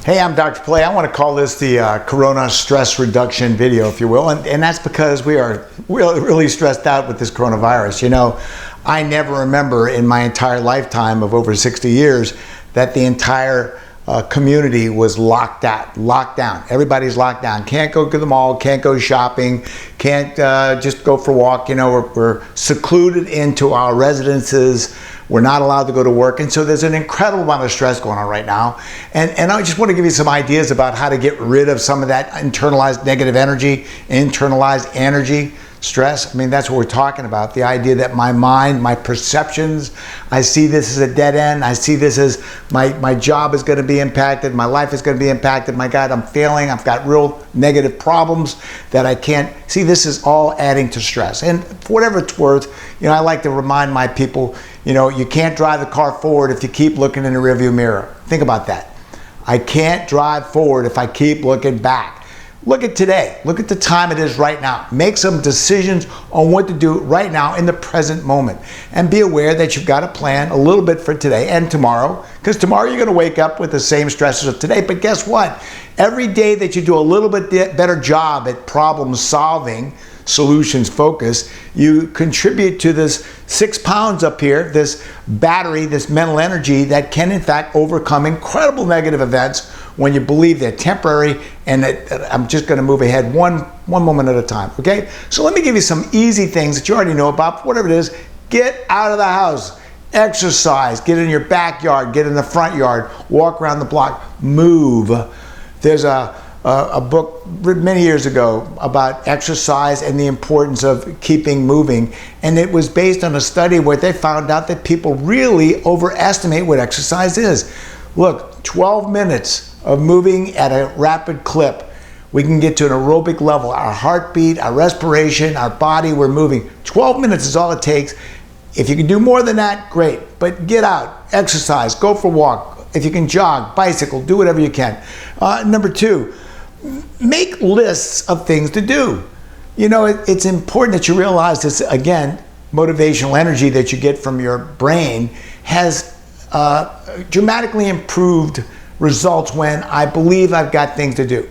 Hey, I'm Dr. Pilet. I want to call this the Corona stress reduction video, if you will, and that's because we are really stressed out with this coronavirus. You know, I never remember in my entire lifetime of over 60 years that the entire community was locked down. Everybody's locked down. Can't go to the mall, can't go shopping, can't just go for a walk. You know, we're secluded into our residences. We're not allowed to go to work. And so there's an incredible amount of stress going on right now. And I just want to give you some ideas about how to get rid of some of that internalized negative energy, stress. I mean, that's what we're talking about. The idea that my mind, my perceptions, I see this as a dead end. I see this as my job is going to be impacted. My life is going to be impacted. My God, I'm failing. I've got real negative problems that I can't see. This is all adding to stress. And for whatever it's worth, you know, I like to remind my people, you know, you can't drive the car forward if you keep looking in the rearview mirror. Think about that. I can't drive forward if I keep looking back. Look at today. Look at the time it is right now. Make some decisions on what to do right now in the present moment. And be aware that you've got to plan a little bit for today and tomorrow, because tomorrow you're going to wake up with the same stresses of today. But guess what? Every day that you do a little bit better job at problem solving, solutions focus, you contribute to this 6 pounds up here, this battery, this mental energy that can in fact overcome incredible negative events when you believe they're temporary and that I'm just going to move ahead one moment at a time. Okay, so let me give you some easy things that you already know about. Whatever it is, get out of the house, exercise, get in your backyard, get in the front yard, walk around the block, move. There's a book written many years ago about exercise and the importance of keeping moving, and it was based on a study where they found out that people really overestimate what exercise is. Look, 12 minutes of moving at a rapid clip, we can get to an aerobic level. Our heartbeat, our respiration, our body, we're moving. 12 minutes is all it takes. If you can do more than that, great, but get out, exercise, go for a walk. If you can jog, bicycle, do whatever you can. Number 2, make lists of things to do. You know, it's important that you realize this, again, motivational energy that you get from your brain has dramatically improved results when I believe I've got things to do.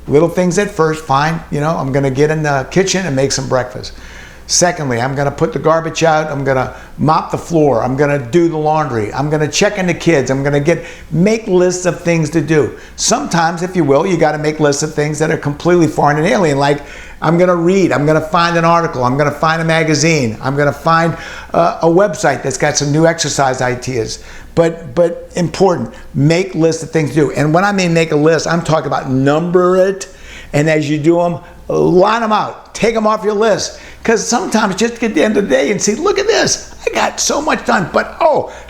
Little things at first, fine. You know, I'm going to get in the kitchen and make some breakfast. Secondly, I'm going to put the garbage out. I'm going to mop the floor. I'm going to do the laundry. I'm going to check in the kids. I'm going to make lists of things to do. Sometimes, if you will, you got to make lists of things that are completely foreign and alien. Like, I'm going to read. I'm going to find an article. I'm going to find a magazine. I'm going to find a website that's got some new exercise ideas. But important, make lists of things to do. And when I mean make a list, I'm talking about number it. And as you do them, line them out. Take them off your list. Because sometimes just get to the end of the day and see, look at this. I got so much done. But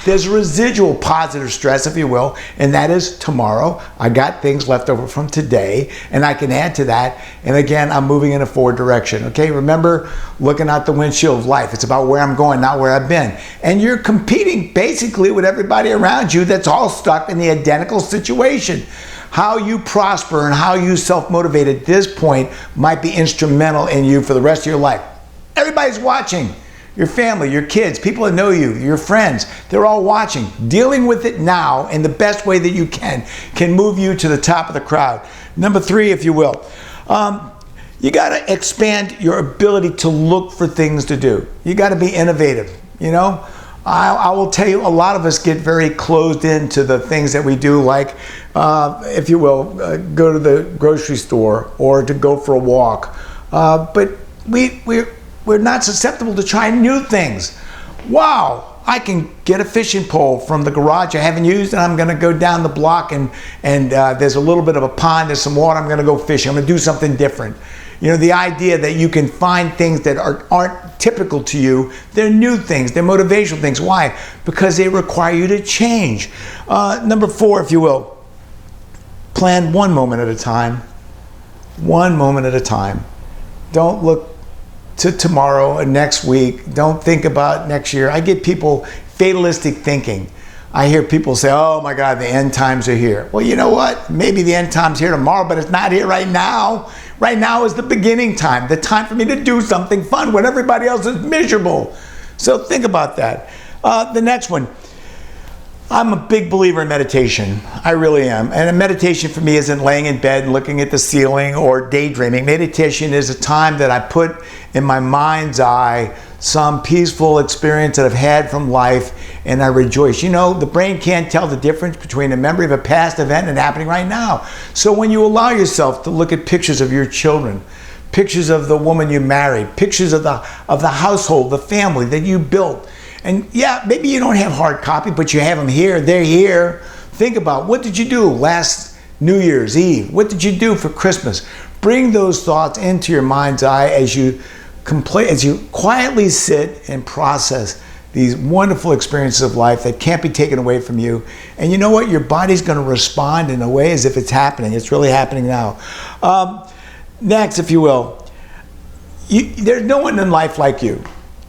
there's residual positive stress, if you will. And that is tomorrow. I got things left over from today. And I can add to that. And again, I'm moving in a forward direction. Okay, remember, looking out the windshield of life. It's about where I'm going, not where I've been. And you're competing basically with everybody around you that's all stuck in the identical situation. How you prosper and how you self-motivate at this point might be instrumental in you for the rest of your life. Everybody's watching. Your family, your kids, people that know you, your friends, they're all watching. Dealing with it now in the best way that you can move you to the top of the crowd. Number 3, if you will, you got to expand your ability to look for things to do. You got to be innovative, you know. I will tell you, a lot of us get very closed into the things that we do, like, if you will, go to the grocery store or to go for a walk. But we're not susceptible to trying new things. Wow, I can get a fishing pole from the garage I haven't used, and I'm going to go down the block and there's a little bit of a pond, there's some water, I'm going to go fishing. I'm going to do something different. You know, the idea that you can find things that aren't typical to you, they're new things, they're motivational things. Why? Because they require you to change. Number 4, if you will, plan one moment at a time. One moment at a time. Don't look to tomorrow or next week. Don't think about next year. I get people fatalistic thinking. I hear people say, oh my God, the end times are here. Well, you know what? Maybe the end time's here tomorrow, but it's not here right now. Right now is the beginning time, the time for me to do something fun when everybody else is miserable. So think about that. The next one, I'm a big believer in meditation. I really am. And a meditation for me isn't laying in bed and looking at the ceiling or daydreaming. Meditation is a time that I put in my mind's eye some peaceful experience that I've had from life, and I rejoice. You know, the brain can't tell the difference between a memory of a past event and happening right now. So when you allow yourself to look at pictures of your children, pictures of the woman you married, pictures of the household, the family that you built, and yeah, maybe you don't have hard copy, but you have them here, they're here. Think about, what did you do last New Year's Eve? What did you do for Christmas? Bring those thoughts into your mind's eye as you quietly sit and process these wonderful experiences of life that can't be taken away from you. And you know what? Your body's going to respond in a way as if it's happening. It's really happening now. Next, if you will, there's no one in life like you.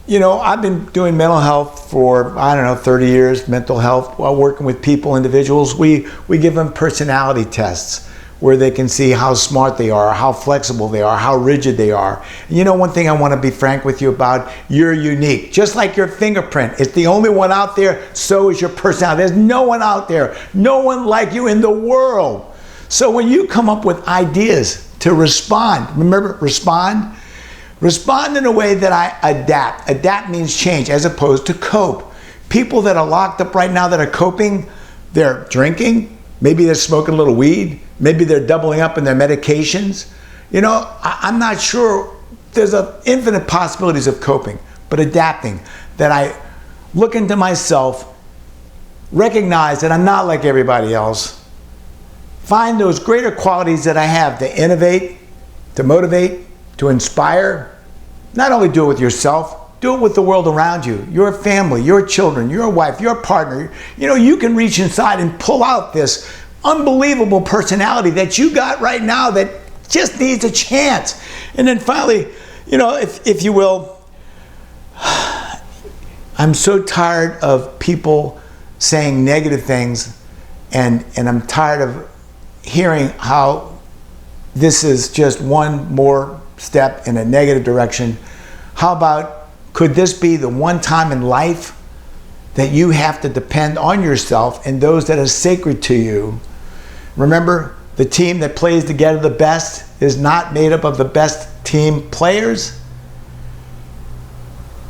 You know, I've been doing mental health for, 30 years, mental health, while working with people, individuals. We give them personality tests where they can see how smart they are, how flexible they are, how rigid they are. And you know, one thing I want to be frank with you about, you're unique. Just like your fingerprint is the only one out there, so is your personality. There's no one out there, no one like you in the world. So when you come up with ideas to respond, remember, respond in a way that I adapt. Adapt means change as opposed to cope. People that are locked up right now that are coping, they're drinking, maybe they're smoking a little weed, maybe they're doubling up in their medications. You know, I'm not sure. There's infinite possibilities of coping, but adapting, that I look into myself, recognize that I'm not like everybody else, find those greater qualities that I have to innovate, to motivate, to inspire. Not only do it with yourself, do it with the world around you, your family, your children, your wife, your partner. You know, you can reach inside and pull out this unbelievable personality that you got right now that just needs a chance. And then finally, you know, if you will, I'm so tired of people saying negative things, and I'm tired of hearing how this is just one more step in a negative direction. How about, could this be the one time in life that you have to depend on yourself and those that are sacred to you? Remember, the team that plays together the best is not made up of the best team players.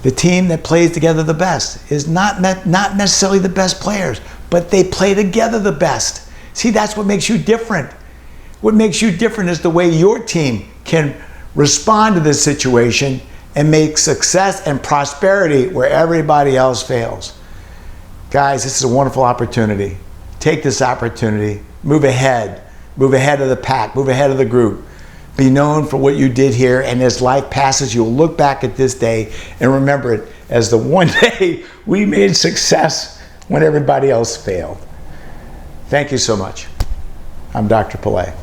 The team that plays together the best is not necessarily the best players, but they play together the best. See, that's what makes you different. What makes you different is the way your team can respond to this situation and make success and prosperity where everybody else fails. Guys, this is a wonderful opportunity. Take this opportunity. Move ahead. Move ahead of the pack. Move ahead of the group. Be known for what you did here, and as life passes, you'll look back at this day and remember it as the one day we made success when everybody else failed. Thank you so much. I'm Dr. Pilet.